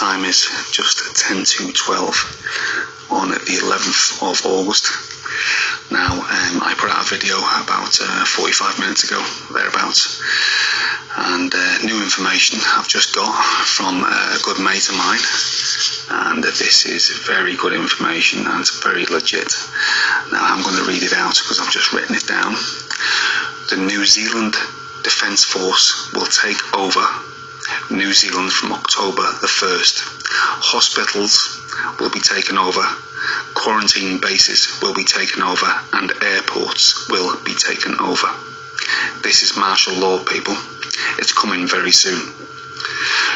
time is just 10 to 12 on the 11th of August. Now, I put out a video about 45 minutes ago, thereabouts, and new information I've just got from a good mate of mine, and this is very good information and it's very legit. Now I'm going to read it out because I've just written it down. The New Zealand Defence Force will take over New Zealand from October the 1st. Hospitals will be taken over, quarantine bases will be taken over, and airports will be taken over. This is martial law, people. It's coming very soon.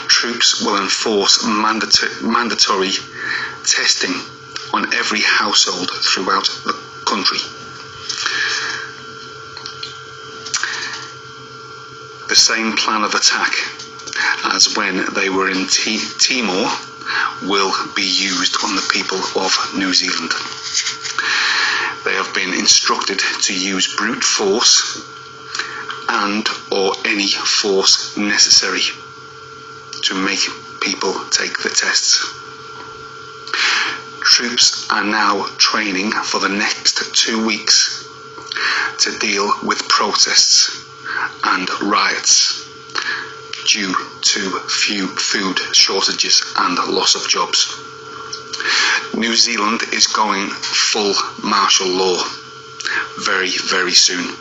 Troops will enforce mandatory testing on every household throughout the country. The same plan of attack as when they were in Timor will be used on the people of New Zealand. They have been instructed to use brute force and or any force necessary to make people take the tests. Troops are now training for the next 2 weeks to deal with protests and riots due to few food shortages and loss of jobs. New Zealand is going full martial law very, very soon.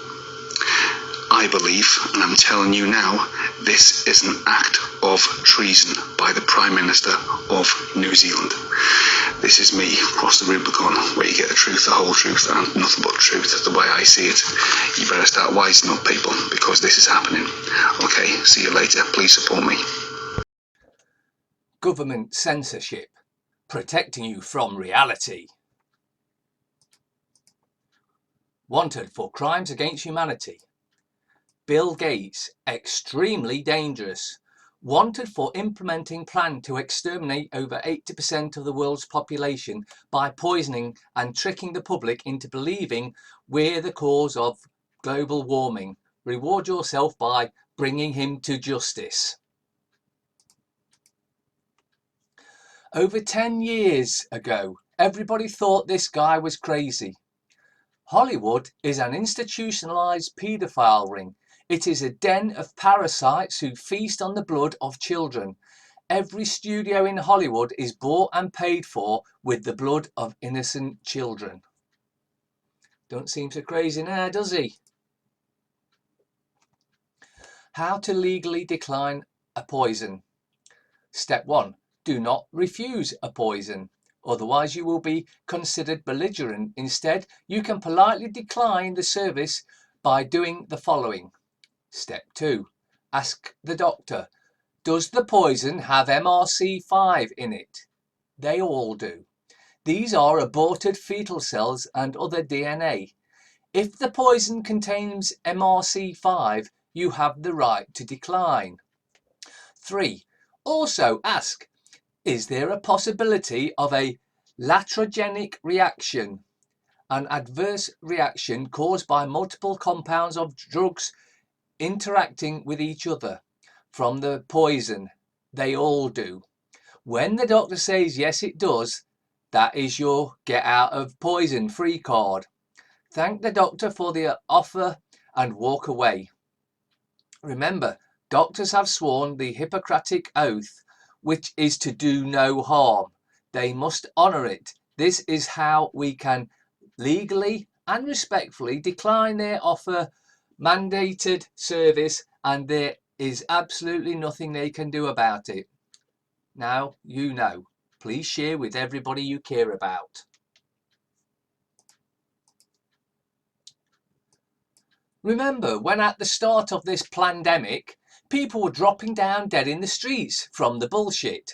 I believe, and I'm telling you now, this is an act of treason by the Prime Minister of New Zealand. This is me, Cross the Rubicon, where you get the truth, the whole truth, and nothing but truth, the way I see it. You better start wising up, people, because this is happening. Okay, see you later. Please support me. Government censorship, protecting you from reality. Wanted for crimes against humanity. Bill Gates, extremely dangerous. Wanted for implementing plan to exterminate over 80% of the world's population by poisoning and tricking the public into believing we're the cause of global warming. Reward yourself by bringing him to justice. Over 10 years ago, everybody thought this guy was crazy. Hollywood is an institutionalized paedophile ring. It is a den of parasites who feast on the blood of children. Every studio in Hollywood is bought and paid for with the blood of innocent children. Don't seem so crazy now, does he? How to legally decline a poison. Step 1. Do not refuse a poison. Otherwise you will be considered belligerent. Instead, you can politely decline the service by doing the following. Step 2. Ask the doctor, does the poison have MRC5 in it? They all do. These are aborted fetal cells and other DNA. If the poison contains MRC5, you have the right to decline. 3. Also ask, is there a possibility of a iatrogenic reaction, an adverse reaction caused by multiple compounds of drugs interacting with each other from the poison? They all do. When the doctor says yes it does, that is your get out of poison free card. Thank the doctor for the offer and walk away. Remember, doctors have sworn the Hippocratic Oath, which is to do no harm. They must honour it. This is how we can legally and respectfully decline their offer mandated service, and there is absolutely nothing they can do about it. Now you know. Please share with everybody you care about. Remember when at the start of this pandemic, people were dropping down dead in the streets from the bullshit?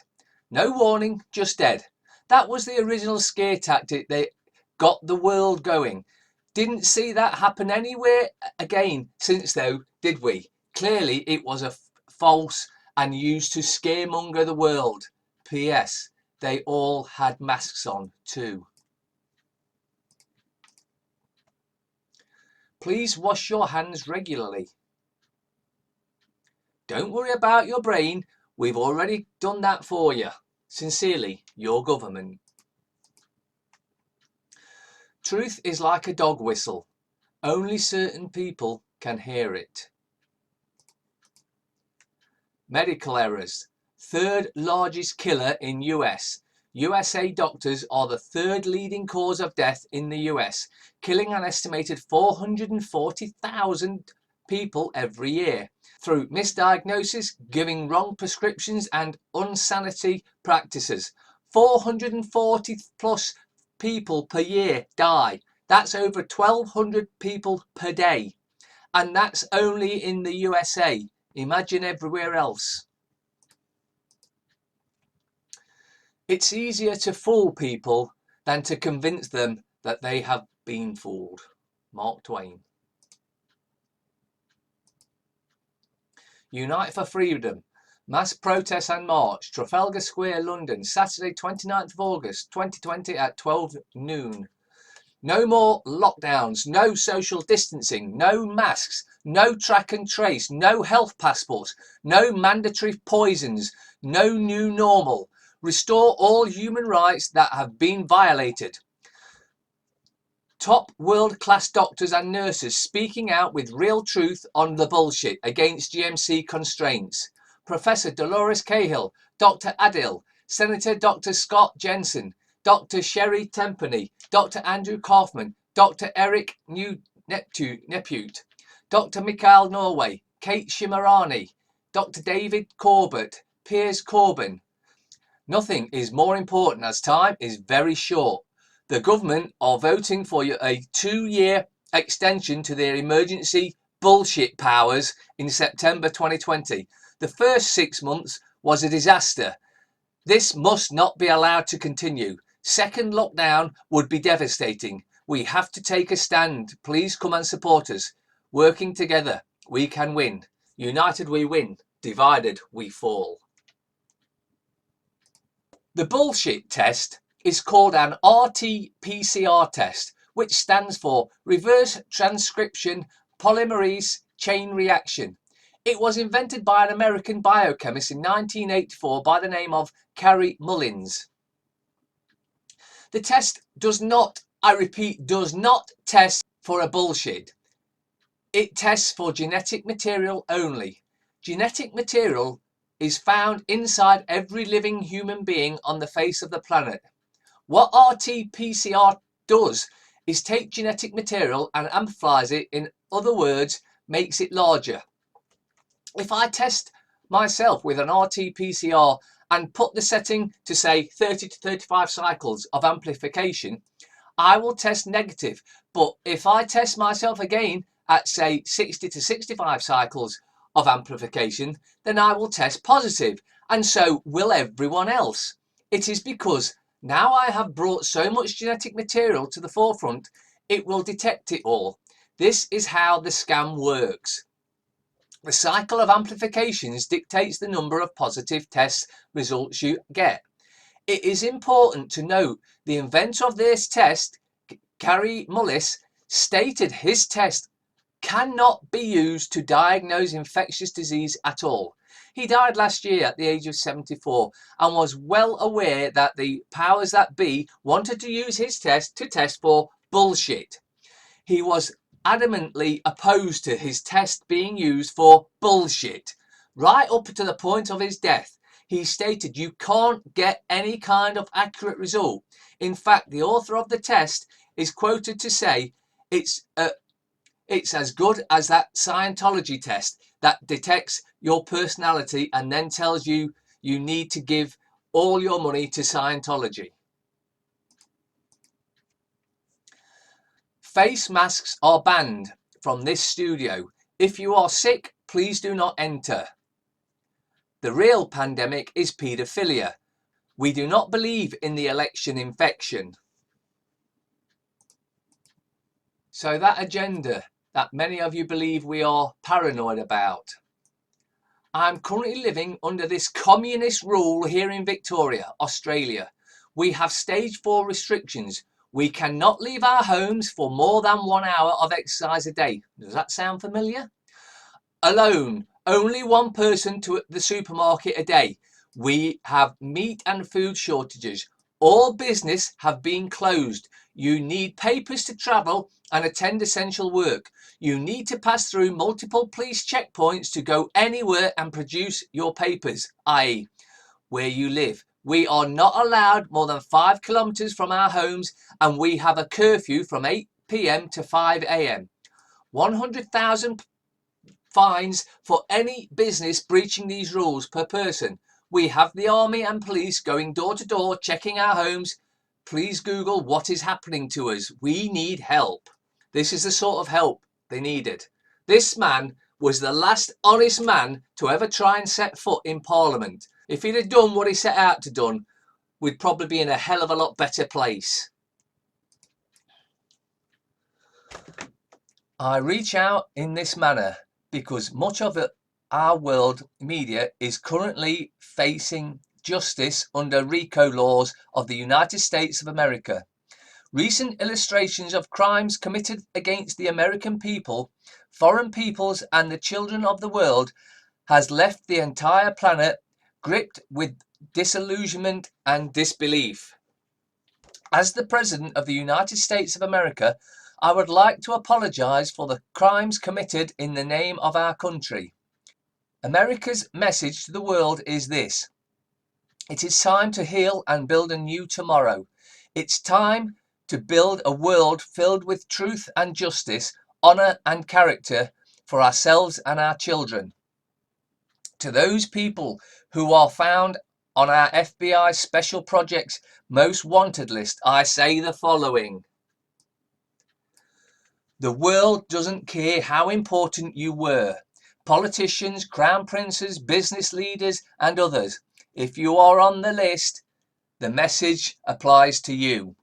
No warning, just dead. That was the original scare tactic that got the world going. Didn't see that happen anywhere again since though, did we? Clearly it was a false and used to scaremonger the world. P.S. They all had masks on too. Please wash your hands regularly. Don't worry about your brain. We've already done that for you. Sincerely, your government. Truth is like a dog whistle. Only certain people can hear it. Medical errors. Third largest killer in US. USA doctors are the third leading cause of death in the US, killing an estimated 440,000 people every year through misdiagnosis, giving wrong prescriptions and unsanitary practices. 440 plus people per year die. That's over 1,200 people per day. And that's only in the USA. Imagine everywhere else. It's easier to fool people than to convince them that they have been fooled. Mark Twain. Unite for Freedom. Mass protest and march. Trafalgar Square, London, Saturday 29th of August 2020 at 12 noon. No more lockdowns, no social distancing, no masks, no track and trace, no health passports, no mandatory poisons, no new normal. Restore all human rights that have been violated. Top world-class doctors and nurses speaking out with real truth on the bullshit against GMC constraints. Professor Dolores Cahill, Dr. Adil, Senator Dr. Scott Jensen, Dr. Sherry Tempany, Dr. Andrew Kaufman, Dr. Eric Nepute, Dr. Mikhail Norway, Kate Shimarani, Dr. David Corbett, Piers Corbyn. Nothing is more important as time is very short. The government are voting for a 2-year extension to their emergency bullshit powers in September 2020. The first 6 months was a disaster. This must not be allowed to continue. Second lockdown would be devastating. We have to take a stand. Please come and support us. Working together, we can win. United we win. Divided we fall. The bullshit test is called an RT-PCR test, which stands for Reverse Transcription Polymerase Chain Reaction. It was invented by an American biochemist in 1984 by the name of Carrie Mullins. The test does not, I repeat, does not test for a bullshit. It tests for genetic material only. Genetic material is found inside every living human being on the face of the planet. What RT-PCR does is take genetic material and amplifies it, in other words, makes it larger. If I test myself with an RT-PCR and put the setting to say 30 to 35 cycles of amplification, I will test negative. But if I test myself again at say 60 to 65 cycles of amplification, then I will test positive, and so will everyone else. It is because now I have brought so much genetic material to the forefront, it will detect it all. This is how the scam works. The cycle of amplifications dictates the number of positive test results you get. It is important to note the inventor of this test, Carrie Mullis, stated his test cannot be used to diagnose infectious disease at all. He died last year at the age of 74 and was well aware that the powers that be wanted to use his test to test for bullshit. He was adamantly opposed to his test being used for bullshit. Right up to the point of his death, he stated you can't get any kind of accurate result. In fact, the author of the test is quoted to say it's as good as that Scientology test that detects your personality and then tells you you need to give all your money to Scientology. Face masks are banned from this studio. If you are sick, please do not enter. The real pandemic is paedophilia. We do not believe in the election infection. So that agenda that many of you believe we are paranoid about. I'm currently living under this communist rule here in Victoria, Australia. We have stage 4 restrictions. We cannot leave our homes for more than 1 hour of exercise a day. Does that sound familiar? Alone, only one person to the supermarket a day. We have meat and food shortages. All business have been closed. You need papers to travel and attend essential work. You need to pass through multiple police checkpoints to go anywhere and produce your papers, i.e. where you live. We are not allowed more than 5 kilometers from our homes, and we have a curfew from 8 p.m. to 5 a.m. 100,000 fines for any business breaching these rules per person. We have the army and police going door to door checking our homes. Please Google what is happening to us. We need help. This is the sort of help they needed. This man was the last honest man to ever try and set foot in Parliament. If he'd have done what he set out to do, we'd probably be in a hell of a lot better place. I reach out in this manner because much of our world media is currently facing justice under RICO laws of the United States of America. Recent illustrations of crimes committed against the American people, foreign peoples and the children of the world has left the entire planet gripped with disillusionment and disbelief. As the President of the United States of America, I would like to apologize for the crimes committed in the name of our country. America's message to the world is this: it is time to heal and build a new tomorrow. It's time to build a world filled with truth and justice, honor and character for ourselves and our children. To those people who are found on our FBI Special Projects Most Wanted list, I say the following. The world doesn't care how important you were. Politicians, crown princes, business leaders, and others. If you are on the list, the message applies to you.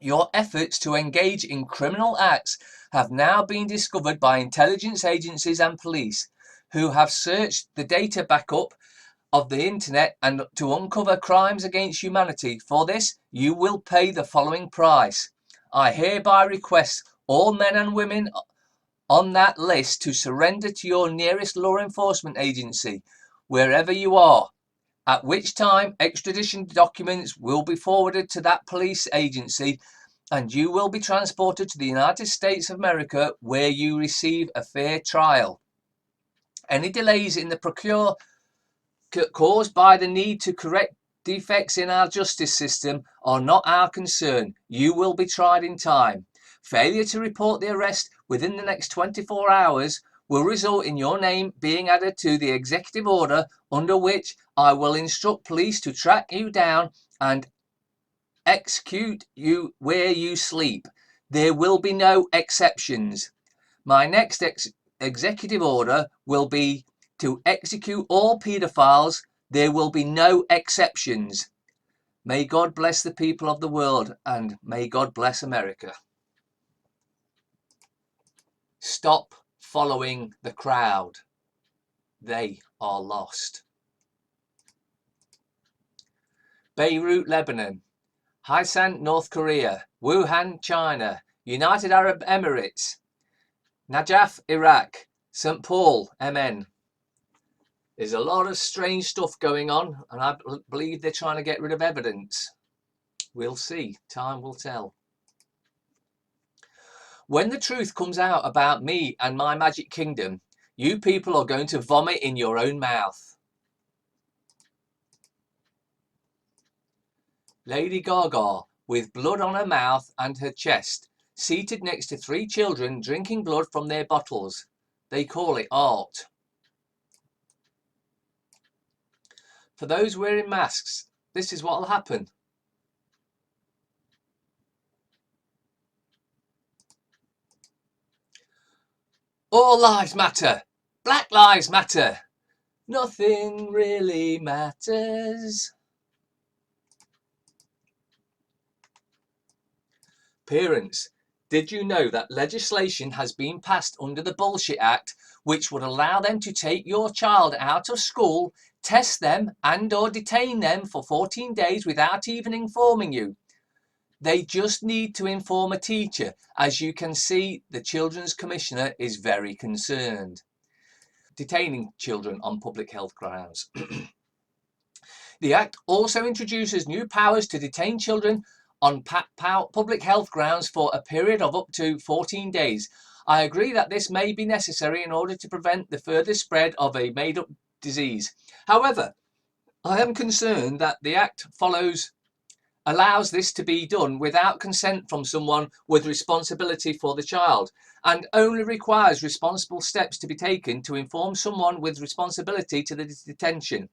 Your efforts to engage in criminal acts have now been discovered by intelligence agencies and police, who have searched the data backup of the internet and to uncover crimes against humanity. For this, you will pay the following price. I hereby request all men and women on that list to surrender to your nearest law enforcement agency, wherever you are, at which time extradition documents will be forwarded to that police agency and you will be transported to the United States of America, where you receive a fair trial. Any delays in the procure caused by the need to correct defects in our justice system are not our concern. You will be tried in time. Failure to report the arrest within the next 24 hours will result in your name being added to the executive order under which I will instruct police to track you down and execute you where you sleep. There will be no exceptions. My next executive order will be to execute all pedophiles. There will be no exceptions. May God bless the people of the world, and may God bless America. Stop following the crowd. They are lost. Beirut, Lebanon. Haisan, North Korea. Wuhan, China. United Arab Emirates. Najaf, Iraq. St. Paul, MN. There's a lot of strange stuff going on, and I believe they're trying to get rid of evidence. We'll see. Time will tell. When the truth comes out about me and my magic kingdom, you people are going to vomit in your own mouth. Lady Gaga, with blood on her mouth and her chest, seated next to 3 children drinking blood from their bottles. They call it art. For those wearing masks, this is what will happen. All lives matter. Black lives matter. Nothing really matters. Parents, did you know that legislation has been passed under the Bullshit Act, which would allow them to take your child out of school, test them and/or detain them for 14 days without even informing you? They just need to inform a teacher. As you can see, the Children's Commissioner is very concerned. Detaining children on public health grounds. The Act also introduces new powers to detain children on public health grounds for a period of up to 14 days. I agree that this may be necessary in order to prevent the further spread of a made-up disease. However, I am concerned that the Act allows this to be done without consent from someone with responsibility for the child, and only requires responsible steps to be taken to inform someone with responsibility to the detention.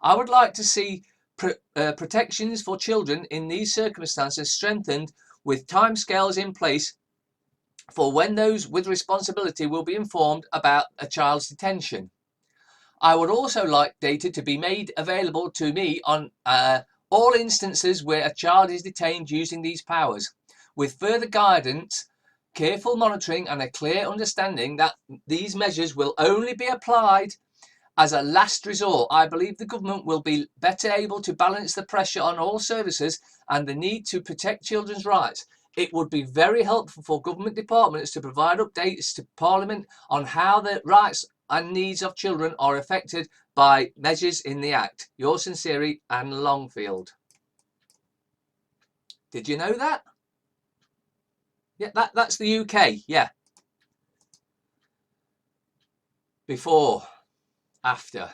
I would like to see protections for children in these circumstances strengthened, with timescales in place for when those with responsibility will be informed about a child's detention. I would also like data to be made available to me on all instances where a child is detained using these powers, with further guidance, careful monitoring and a clear understanding that these measures will only be applied as a last resort. I believe the government will be better able to balance the pressure on all services and the need to protect children's rights. It would be very helpful for government departments to provide updates to Parliament on how the rights and needs of children are affected by measures in the Act. Yours sincerely, Anne Longfield. Did you know that? Yeah, that's the UK. Yeah. Before, after.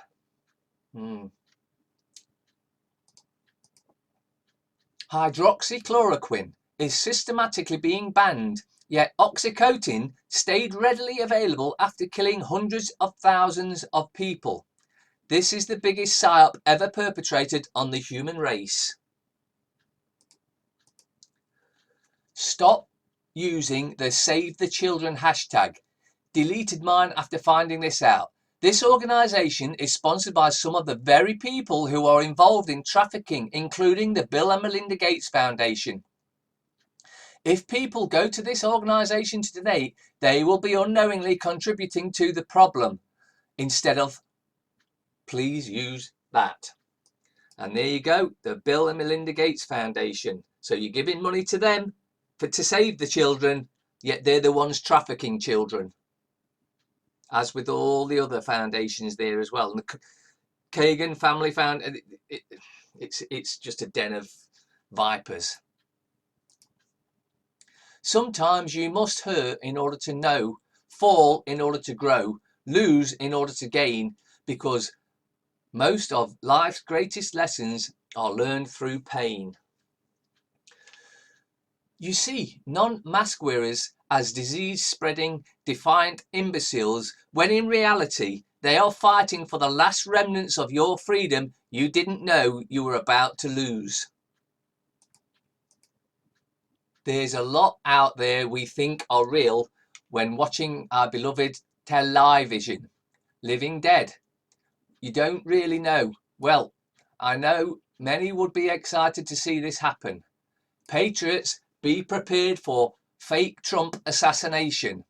Hydroxychloroquine is systematically being banned, yet oxycodone stayed readily available after killing hundreds of thousands of people. This is the biggest psyop ever perpetrated on the human race. Stop using the Save the Children hashtag. Deleted mine after finding this out. This organisation is sponsored by some of the very people who are involved in trafficking, including the Bill and Melinda Gates Foundation. If people go to this organisation today, they will be unknowingly contributing to the problem instead of please use that. And there you go, the Bill and Melinda Gates Foundation. So you're giving money to them to save the children, yet they're the ones trafficking children. As with all the other foundations there as well. And the Kagan Family Foundation, it's just a den of vipers. Sometimes you must hurt in order to know, fall in order to grow, lose in order to gain, because most of life's greatest lessons are learned through pain. You see non-mask wearers as disease-spreading, defiant imbeciles, when in reality they are fighting for the last remnants of your freedom you didn't know you were about to lose. There's a lot out there we think are real when watching our beloved television. Living dead. You don't really know. Well, I know many would be excited to see this happen. Patriots, be prepared for fake Trump assassination.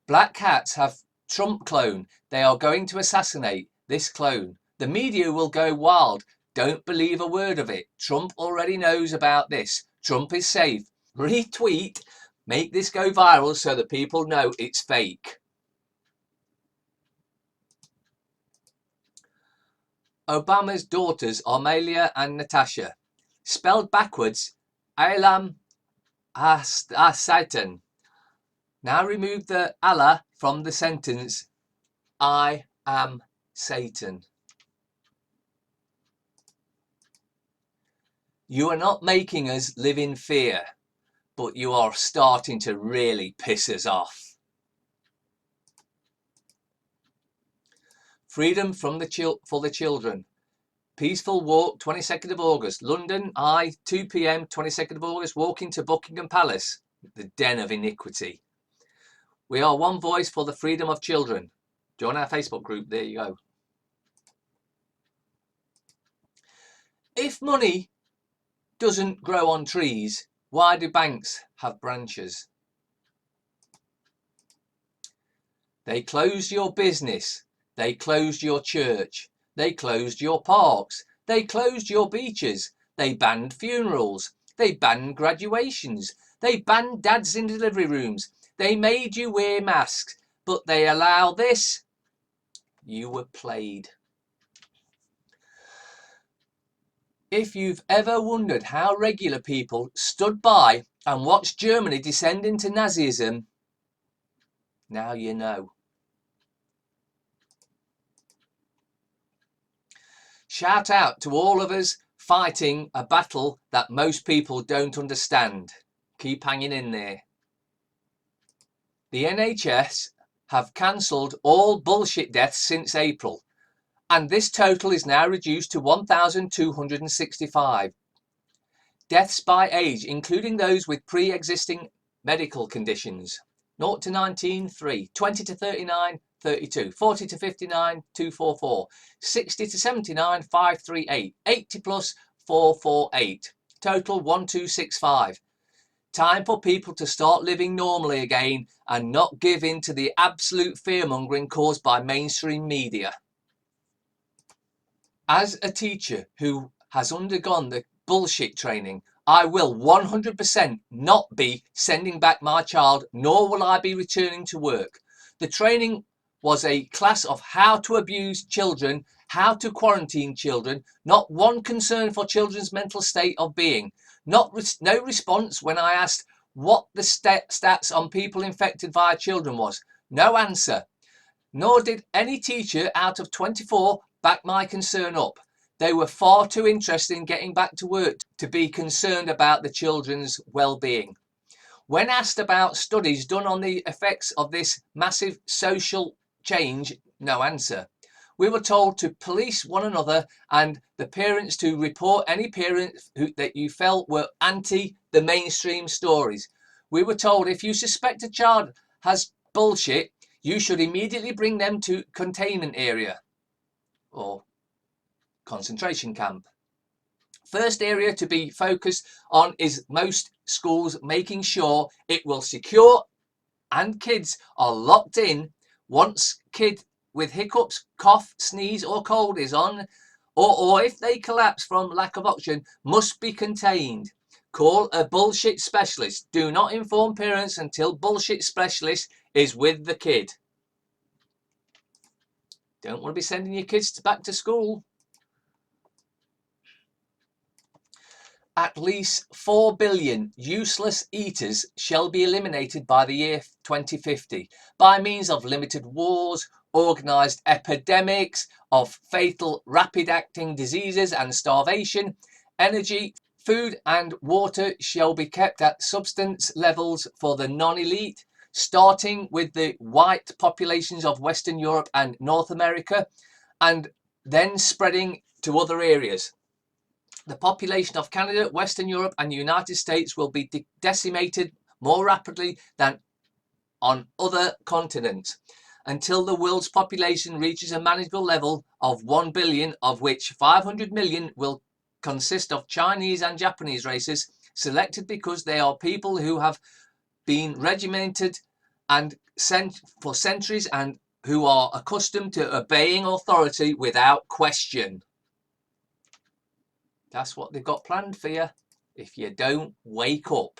Black hats have Trump clone. They are going to assassinate this clone. The media will go wild. Don't believe a word of it. Trump already knows about this. Trump is safe. Retweet. Make this go viral so that people know it's fake. Obama's daughters are Malia and Natasha. Spelled backwards, Alam Satan. Now remove the Allah from the sentence, I am Satan. You are not making us live in fear, but you are starting to really piss us off. Freedom from for the children. Peaceful walk, 22nd of August. London, 2 p.m, 22nd of August. Walking to Buckingham Palace, the den of iniquity. We are one voice for the freedom of children. Join our Facebook group. There you go. If money doesn't grow on trees, why do banks have branches? They closed your business. They closed your church. They closed your parks. They closed your beaches. They banned funerals. They banned graduations. They banned dads in delivery rooms. They made you wear masks, but they allow this. You were played. If you've ever wondered how regular people stood by and watched Germany descend into Nazism, now you know. Shout out to all of us fighting a battle that most people don't understand. Keep hanging in there. The NHS have cancelled all bullshit deaths since April, and this total is now reduced to 1,265. Deaths by age, including those with pre-existing medical conditions. 0 to 19, 3. 20 to 39, 32. 40 to 59, 244. 60 to 79, 538. 80 plus, 448. Total 1265. Time for people to start living normally again and not give in to the absolute fear-mongering caused by mainstream media. As a teacher who has undergone the bullshit training, I will 100% not be sending back my child, nor will I be returning to work. The training was a class of how to abuse children, how to quarantine children, not one concern for children's mental state of being. No response when I asked what the stats on people infected via children was. No answer. Nor did any teacher out of 24 back my concern up. They were far too interested in getting back to work to be concerned about the children's well-being. When asked about studies done on the effects of this massive social change, no answer. We were told to police one another and the parents to report any parents that you felt were anti the mainstream stories. We were told if you suspect a child has bullshit, you should immediately bring them to containment area or concentration camp. First area to be focused on is most schools making sure it will secure and kids are locked in. Once kid with hiccups, cough, sneeze or cold is on, or if they collapse from lack of oxygen, must be contained. Call a bullshit specialist. Do not inform parents until bullshit specialist is with the kid. Don't want to be sending your kids back to school. At least 4 billion useless eaters shall be eliminated by the year 2050 by means of limited wars, organised epidemics of fatal rapid-acting diseases and starvation. Energy, food and water shall be kept at substance levels for the non-elite, starting with the white populations of Western Europe and North America, and then spreading to other areas. The population of Canada, Western Europe and the United States will be decimated more rapidly than on other continents until the world's population reaches a manageable level of 1 billion, of which 500 million will consist of Chinese and Japanese races, selected because they are people who have been regimented and sent for centuries and who are accustomed to obeying authority without question. That's what they've got planned for you if you don't wake up.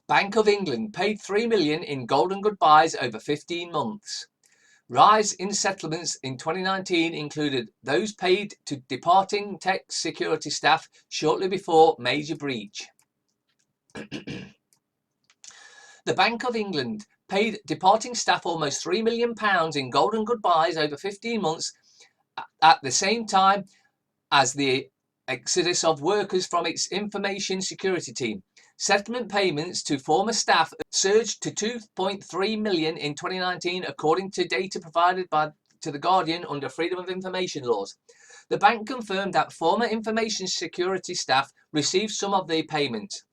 Bank of England paid 3 million in golden goodbyes over 15 months. Rise in settlements in 2019 included those paid to departing tech security staff shortly before major breach. The Bank of England paid departing staff almost £3 million in golden goodbyes over 15 months at the same time as the exodus of workers from its information security team. Settlement payments to former staff surged to 2.3 million in 2019, according to data provided to The Guardian under Freedom of Information laws. The bank confirmed that former information security staff received some of the payments.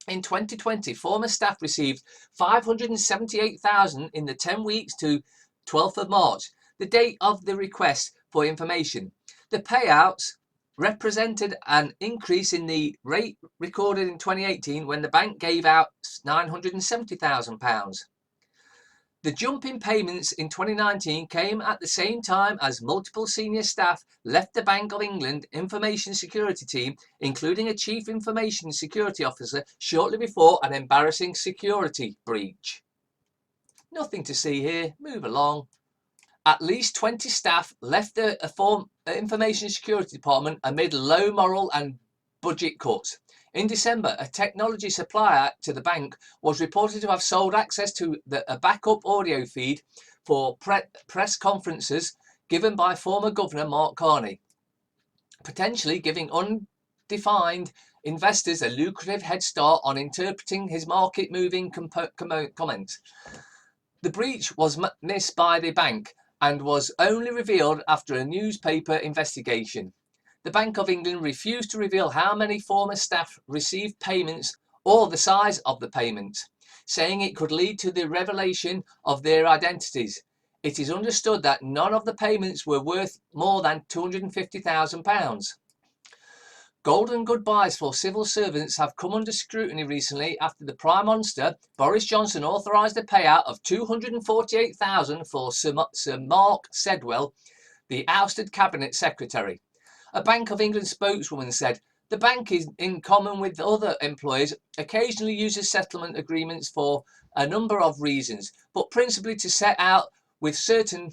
In 2020, former staff received $578,000 in the 10 weeks to 12th of March, the date of the request for information. The payouts represented an increase in the rate recorded in 2018 when the bank gave out £970,000. The jump in payments in 2019 came at the same time as multiple senior staff left the Bank of England information security team, including a chief information security officer, shortly before an embarrassing security breach. Nothing to see here, move along. At least 20 staff left the Information Security Department amid low moral and budget cuts. In December, a technology supplier to the bank was reported to have sold access to a backup audio feed for press conferences given by former Governor Mark Carney, potentially giving undefined investors a lucrative head start on interpreting his market-moving comments. The breach was missed by the bank and was only revealed after a newspaper investigation. The Bank of England refused to reveal how many former staff received payments or the size of the payments, saying it could lead to the revelation of their identities. It is understood that none of the payments were worth more than £250,000. Golden goodbyes for civil servants have come under scrutiny recently after the Prime Minister, Boris Johnson, authorised a payout of £248,000 for Sir Mark Sedwell, the ousted Cabinet Secretary. A Bank of England spokeswoman said, "The bank, in common with other employers, occasionally uses settlement agreements for a number of reasons, but principally to set out with certain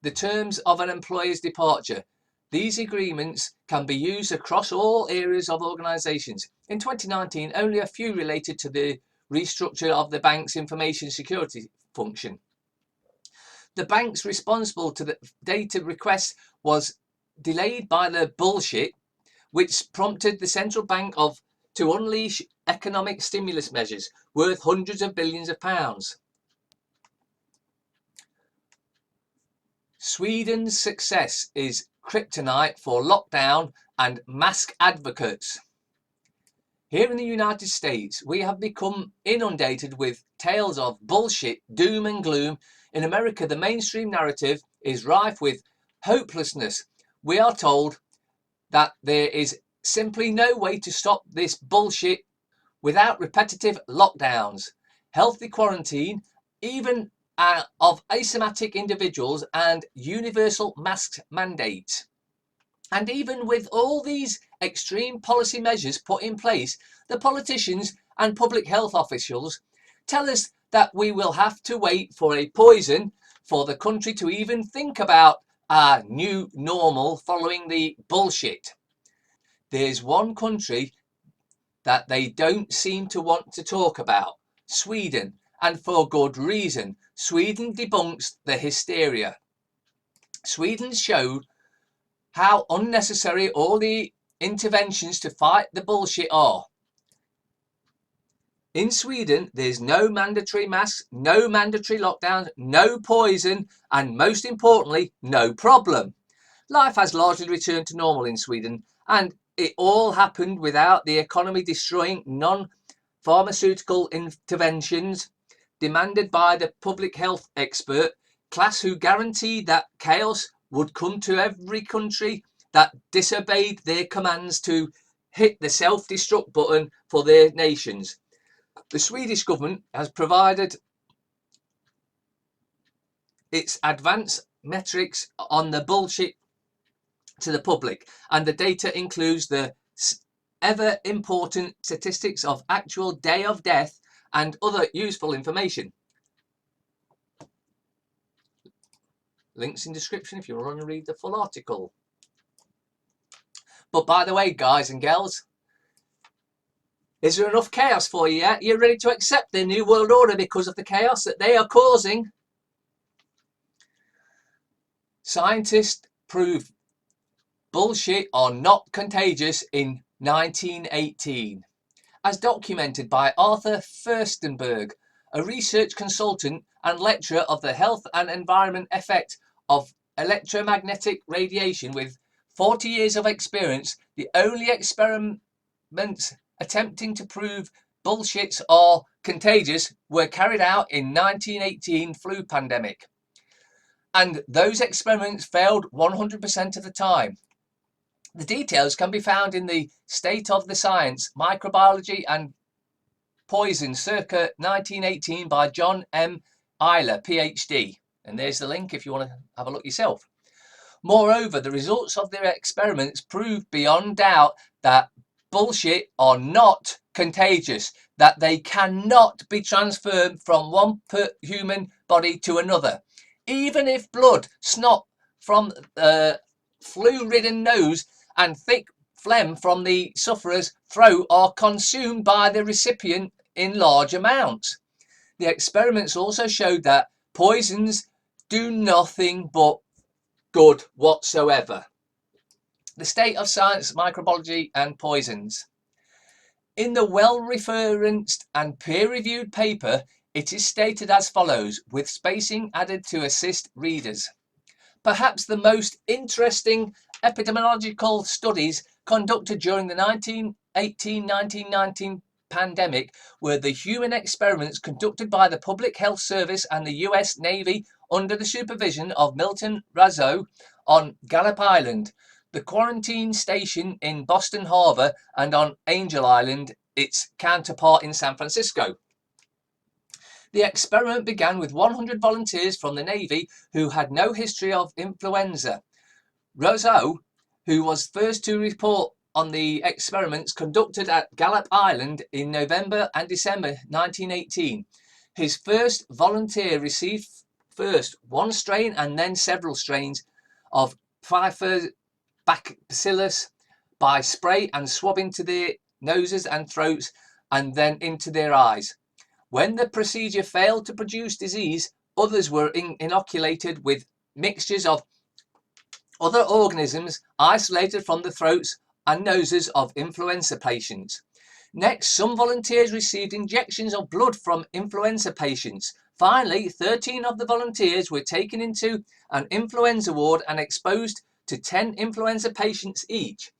the terms of an employer's departure. These agreements can be used across all areas of organisations. In 2019, only a few related to the restructure of the bank's information security function. The bank's responsible to the data request was delayed by the bullshit, which prompted the central bank to unleash economic stimulus measures worth hundreds of billions of pounds." Sweden's success is kryptonite for lockdown and mask advocates. Here in the United States, we have become inundated with tales of bullshit, doom and gloom. In America, the mainstream narrative is rife with hopelessness. We are told that there is simply no way to stop this bullshit without repetitive lockdowns, healthy quarantine, even of asymptomatic individuals, and universal mask mandates. And even with all these extreme policy measures put in place, the politicians and public health officials tell us that we will have to wait for a poison for the country to even think about a new normal following the bullshit. There's one country that they don't seem to want to talk about: Sweden, and for good reason. Sweden debunks the hysteria. Sweden showed how unnecessary all the interventions to fight the bullshit are. In Sweden, there's no mandatory masks, no mandatory lockdowns, no poison, and most importantly, no problem. Life has largely returned to normal in Sweden, and it all happened without the economy destroying non-pharmaceutical interventions demanded by the public health expert class, who guaranteed that chaos would come to every country that disobeyed their commands to hit the self-destruct button for their nations. The Swedish government has provided its advanced metrics on the bullshit to the public, and the data includes the ever important statistics of actual day of death and other useful information. Links in description if you want to read the full article. But by the way, guys and girls, is there enough chaos for you yet? You're ready to accept the New World Order because of the chaos that they are causing? Scientists prove bullshit are not contagious in 1918. As documented by Arthur Furstenberg, a research consultant and lecturer of the health and environment effect of electromagnetic radiation with 40 years of experience, the only experiments attempting to prove bullshits are contagious were carried out in 1918 flu pandemic. And those experiments failed 100% of the time. The details can be found in the State of the Science, Microbiology and Poison, circa 1918, by John M. Eiler, PhD. And there's the link if you want to have a look yourself. Moreover, the results of their experiments prove beyond doubt that bullshit are not contagious, that they cannot be transferred from one human body to another. even if blood, snot from flu-ridden nose and thick phlegm from the sufferer's throat are consumed by the recipient in large amounts. The experiments also showed that poisons do nothing but good whatsoever. The state of science, microbiology and poisons. In the well-referenced and peer-reviewed paper, it is stated as follows, with spacing added to assist readers. Perhaps the most interesting epidemiological studies conducted during the 1918-1919 pandemic were the human experiments conducted by the Public Health Service and the US Navy under the supervision of Milton Razzo on Gallup Island, the quarantine station in Boston Harbor, and on Angel Island, its counterpart in San Francisco. The experiment began with 100 volunteers from the Navy who had no history of influenza. Razzo, who was first to report on the experiments conducted at Gallup Island in November and December 1918. His first volunteer received first one strain and then several strains of Pfeiffer bacillus by spray and swab into their noses and throats and then into their eyes. When the procedure failed to produce disease, others were inoculated with mixtures of other organisms isolated from the throats and noses of influenza patients. Next, some volunteers received injections of blood from influenza patients. Finally, 13 of the volunteers were taken into an influenza ward and exposed to 10 influenza patients each.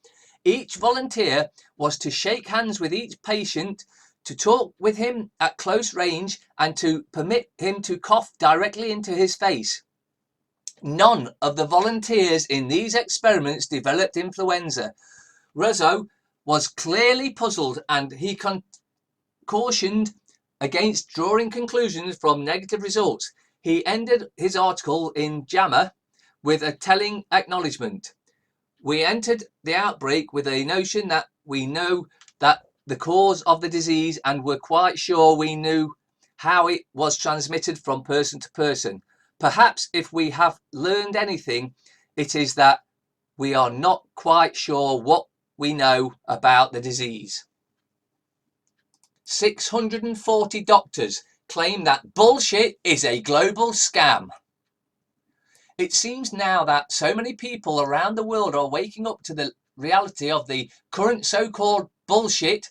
Each volunteer was to shake hands with each patient, to talk with him at close range, and to permit him to cough directly into his face. None of the volunteers in these experiments developed influenza. Razzo was clearly puzzled, and he cautioned against drawing conclusions from negative results. He ended his article in JAMA with a telling acknowledgement. We entered the outbreak with a notion that we know that the cause of the disease and were quite sure we knew how it was transmitted from person to person. Perhaps if we have learned anything, it is that we are not quite sure what we know about the disease. 640 doctors claim that bullshit is a global scam. It seems now that so many people around the world are waking up to the reality of the current so-called bullshit,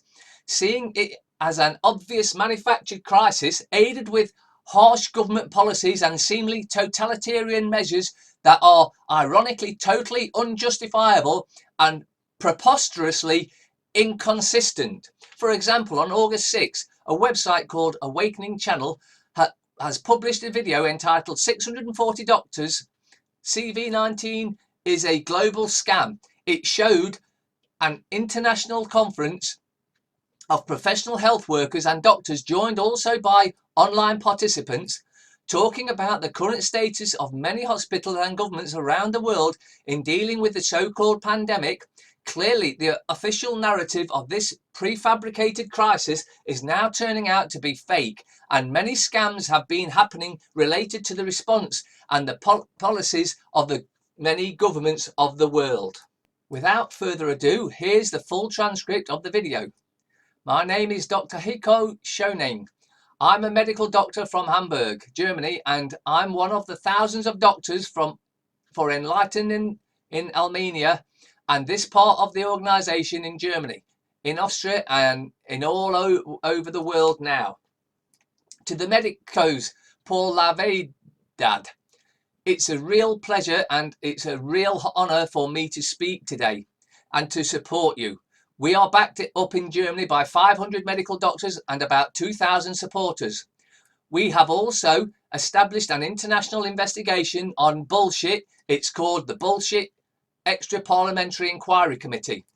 seeing it as an obvious manufactured crisis aided with harsh government policies and seemingly totalitarian measures that are ironically totally unjustifiable and preposterously inconsistent. For example, on August 6, a website called Awakening Channel has published a video entitled 640 Doctors, CV-19 is a Global Scam. It showed an international conference of professional health workers and doctors, joined also by online participants, talking about the current status of many hospitals and governments around the world in dealing with the so-called pandemic. Clearly, the official narrative of this prefabricated crisis is now turning out to be fake, and many scams have been happening related to the response and the policies of the many governments of the world. Without further ado, here's the full transcript of the video. My name is Dr. Hiko Schoening. I'm a medical doctor from Hamburg, Germany, and I'm one of the thousands of doctors for Enlighten in Armenia and this part of the organization in Germany, in Austria, and in all over the world now. To the medicos pour la verdad, it's a real pleasure and it's a real honor for me to speak today and to support you. We are backed up in Germany by 500 medical doctors and about 2,000 supporters. We have also established an international investigation on bullshit. It's called the Bullshit Extra Parliamentary Inquiry Committee.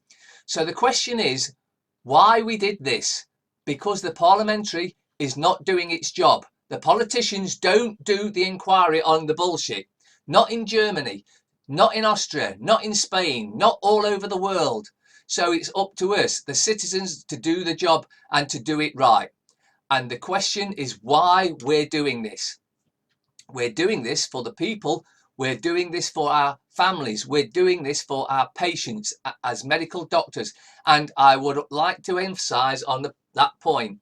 So the question is why we did this. Because the parliamentary is not doing its job. The politicians don't do the inquiry on the bullshit. Not in Germany, not in Austria, not in Spain, not all over the world. So it's up to us, the citizens, to do the job and to do it right. And the question is why we're doing this. We're doing this for the people. We're doing this for our families. We're doing this for our patients as medical doctors. And I would like to emphasize on that point.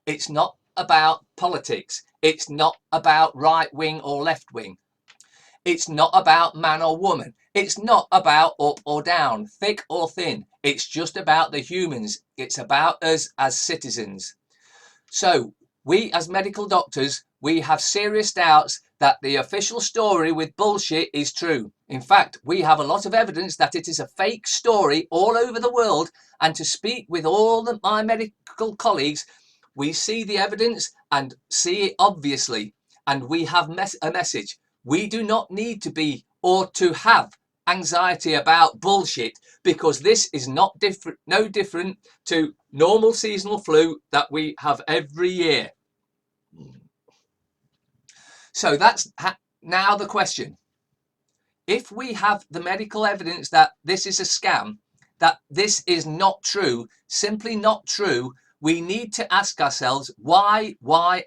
It's not about politics. It's not about right wing or left wing. It's not about man or woman. It's not about up or down, thick or thin. It's just about the humans. It's about us as citizens. So we as medical doctors, we have serious doubts that the official story with bullshit is true. In fact, we have a lot of evidence that it is a fake story all over the world. And to speak with all my medical colleagues, we see the evidence and see it obviously. And we have a message. We do not need to be or to have anxiety about bullshit, because this is not different, no different to normal seasonal flu that we have every year. So that's now the question. If we have the medical evidence that this is a scam, that this is not true, simply not true, we need to ask ourselves why,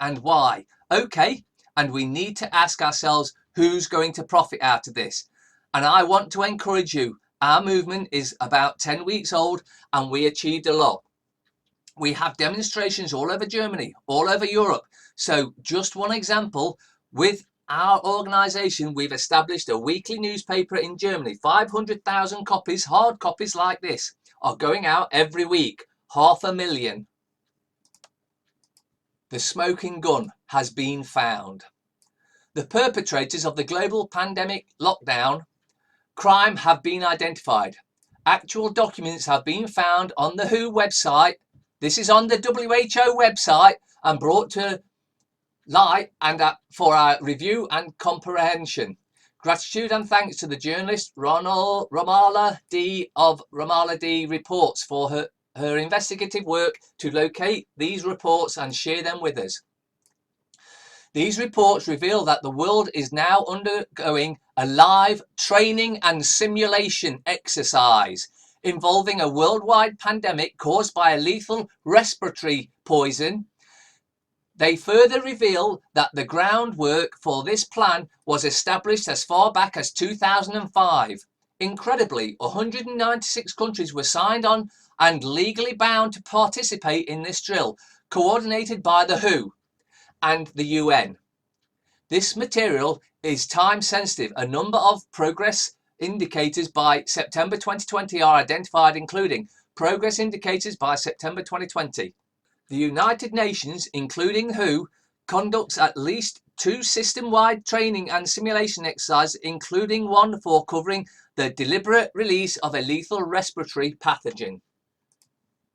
and why. Okay, and we need to ask ourselves who's going to profit out of this. And I want to encourage you. Our movement is about 10 weeks old and we achieved a lot. We have demonstrations all over Germany, all over Europe. So just one example, with our organisation, we've established a weekly newspaper in Germany. 500,000 copies, hard copies like this, are going out every week. 500,000. The smoking gun has been found. The perpetrators of the global pandemic lockdown crime have been identified. Actual documents have been found on the WHO website. This is on the WHO website and brought to light and for our review and comprehension. Gratitude and thanks to the journalist Ramala D of Ramala D Reports for her investigative work to locate these reports and share them with us. These reports reveal that the world is now undergoing a live training and simulation exercise involving a worldwide pandemic caused by a lethal respiratory poison. They further reveal that the groundwork for this plan was established as far back as 2005. Incredibly, 196 countries were signed on and legally bound to participate in this drill, coordinated by the WHO and the UN. This material is time sensitive. A number of progress indicators by September 2020 are identified, including progress indicators by September 2020. The United Nations, including WHO, conducts at least 2 system-wide training and simulation exercises, including one for covering the deliberate release of a lethal respiratory pathogen.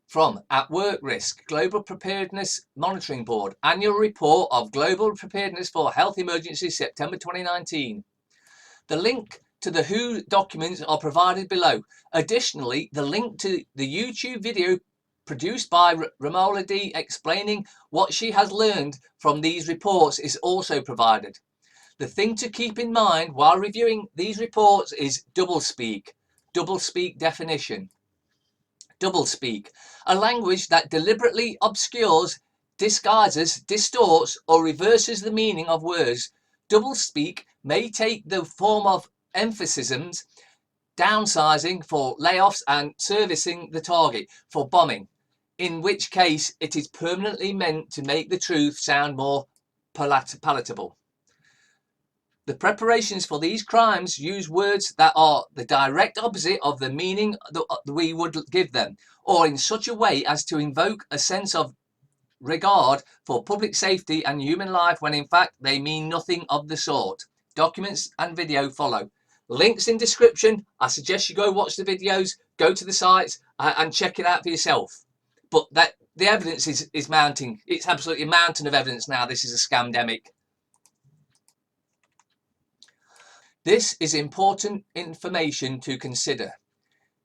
From At Work Risk, Global Preparedness Monitoring Board, Annual Report of Global Preparedness for Health Emergencies, September 2019. The link to the WHO documents are provided below. Additionally, the link to the YouTube video produced by Ramala D explaining what she has learned from these reports is also provided. The thing to keep in mind while reviewing these reports is doublespeak. Doublespeak definition. Doublespeak, a language that deliberately obscures, disguises, distorts, or reverses the meaning of words. Doublespeak may take the form of emphasis, downsizing for layoffs, and servicing the target for bombing, in which case it is permanently meant to make the truth sound more palatable. The preparations for these crimes use words that are the direct opposite of the meaning that we would give them, or in such a way as to invoke a sense of regard for public safety and human life when in fact they mean nothing of the sort. Documents and video follow. Links in description. I suggest you go watch the videos, go to the sites and check it out for yourself. But that the evidence is mounting. It's absolutely a mountain of evidence now. This is a scamdemic. This is important information to consider.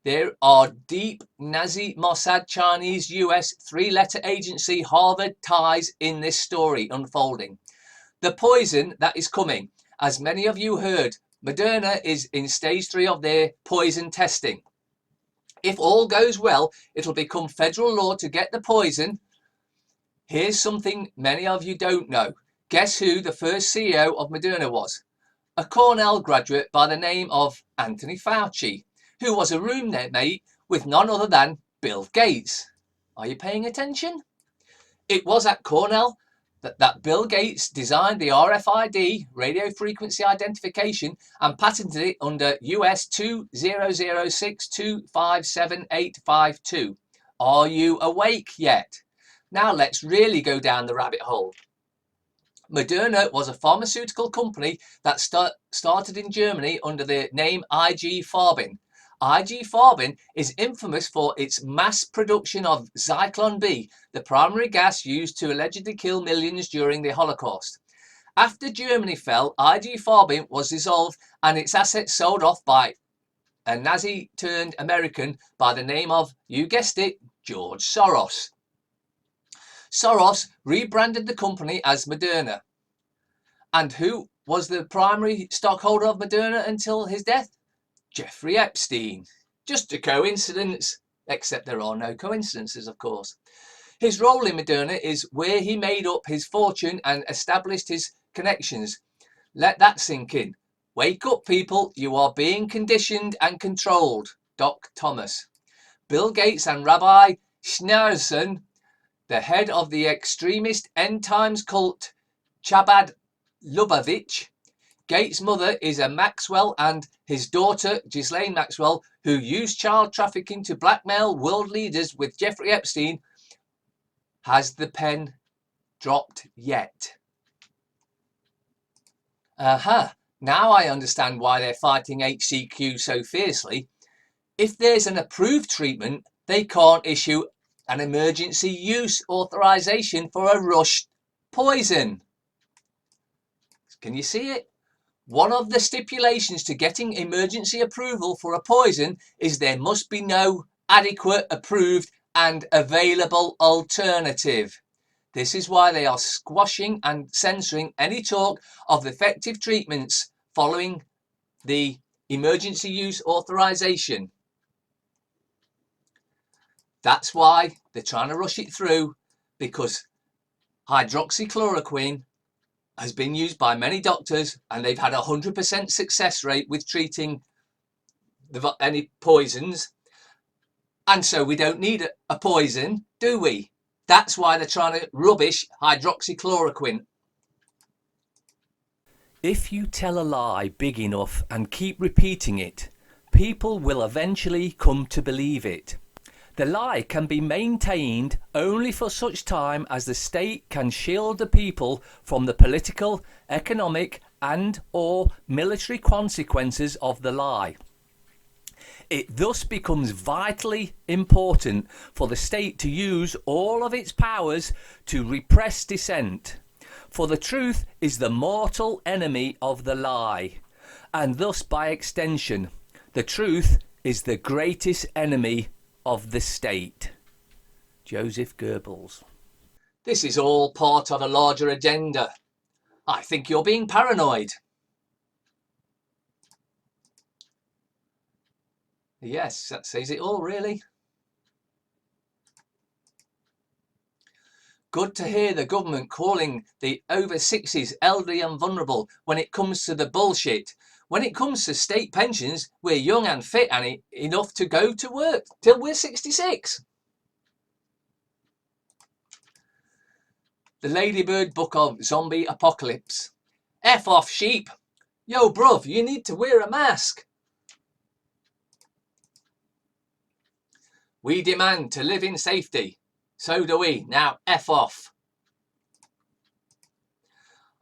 There are deep Nazi, Mossad, Chinese, US, 3-letter agency, Harvard ties in this story unfolding. The poison that is coming, as many of you heard, Moderna is in stage 3 of their poison testing. If all goes well, it'll become federal law to get the poison. Here's something many of you don't know. Guess who the first CEO of Moderna was? A Cornell graduate by the name of Anthony Fauci, who was a roommate with none other than Bill Gates. Are you paying attention? It was at Cornell that Bill Gates designed the RFID, radio frequency identification, and patented it under US 2006257852. Are you awake yet? Now let's really go down the rabbit hole. Moderna was a pharmaceutical company that started in Germany under the name IG Farben. IG Farben is infamous for its mass production of Zyklon B, the primary gas used to allegedly kill millions during the Holocaust. After Germany fell, IG Farben was dissolved and its assets sold off by a Nazi-turned-American by the name of, you guessed it, George Soros. Soros rebranded the company as Moderna. And who was the primary stockholder of Moderna until his death? Jeffrey Epstein. Just a coincidence, except there are no coincidences, of course. His role in Moderna is where he made up his fortune and established his connections. Let that sink in. Wake up, people. You are being conditioned and controlled. Doc Thomas. Bill Gates and Rabbi Schneerson, the head of the extremist end times cult Chabad Lubavitch. Gates' mother is a Maxwell and his daughter, Ghislaine Maxwell, who used child trafficking to blackmail world leaders with Jeffrey Epstein. Has the pen dropped yet? Now I understand why they're fighting HCQ so fiercely. If there's an approved treatment, they can't issue an emergency use authorization for a rushed poison. Can you see it? One of the stipulations to getting emergency approval for a poison is there must be no adequate, approved and available alternative. This is why they are squashing and censoring any talk of effective treatments following the emergency use authorization. That's why they're trying to rush it through, because hydroxychloroquine has been used by many doctors and they've had a 100% success rate with treating any poisons. And so we don't need a poison, do we? That's why they're trying to rubbish hydroxychloroquine. If you tell a lie big enough and keep repeating it, people will eventually come to believe it. The lie can be maintained only for such time as the state can shield the people from the political, economic and/or military consequences of the lie. It thus becomes vitally important for the state to use all of its powers to repress dissent. For the truth is the mortal enemy of the lie, and thus by extension, the truth is the greatest enemy of the state. Joseph Goebbels. This is all part of a larger agenda. I think you're being paranoid. Yes, that says it all, really. Good to hear the government calling the over 60s elderly and vulnerable when it comes to the bullshit. When it comes to state pensions, we're young and fit and enough to go to work till we're 66. The Ladybird Book of Zombie Apocalypse. F off, sheep. Yo, bruv, you need to wear a mask. We demand to live in safety. So do we. Now F off.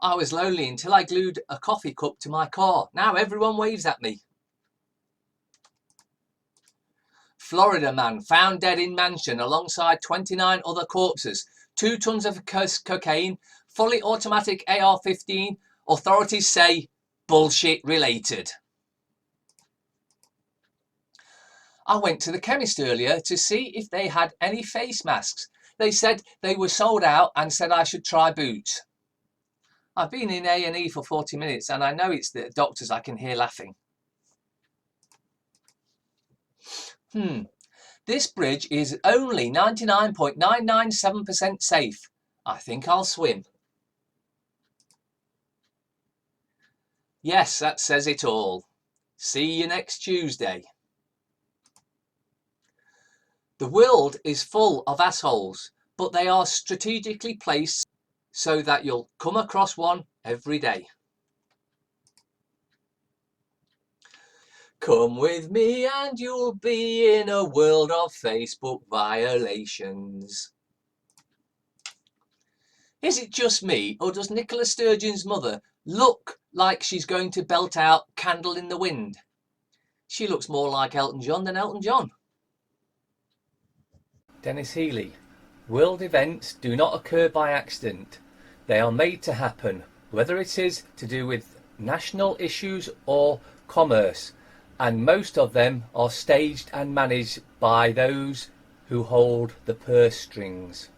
I was lonely until I glued a coffee cup to my car. Now everyone waves at me. Florida man found dead in mansion alongside 29 other corpses. 2 tons of cocaine, fully automatic AR-15. Authorities say bullshit related. I went to the chemist earlier to see if they had any face masks. They said they were sold out and said I should try Boots. I've been in A&E for 40 minutes and I know it's the doctors I can hear laughing. This bridge is only 99.997% safe. I think I'll swim. Yes, that says it all. See you next Tuesday. The world is full of assholes, but they are strategically placed so that you'll come across one every day. Come with me and you'll be in a world of Facebook violations. Is it just me, or does Nicola Sturgeon's mother look like she's going to belt out Candle in the Wind? She looks more like Elton John than Elton John. Dennis Healy. World events do not occur by accident. They are made to happen, whether it is to do with national issues or commerce, and most of them are staged and managed by those who hold the purse strings.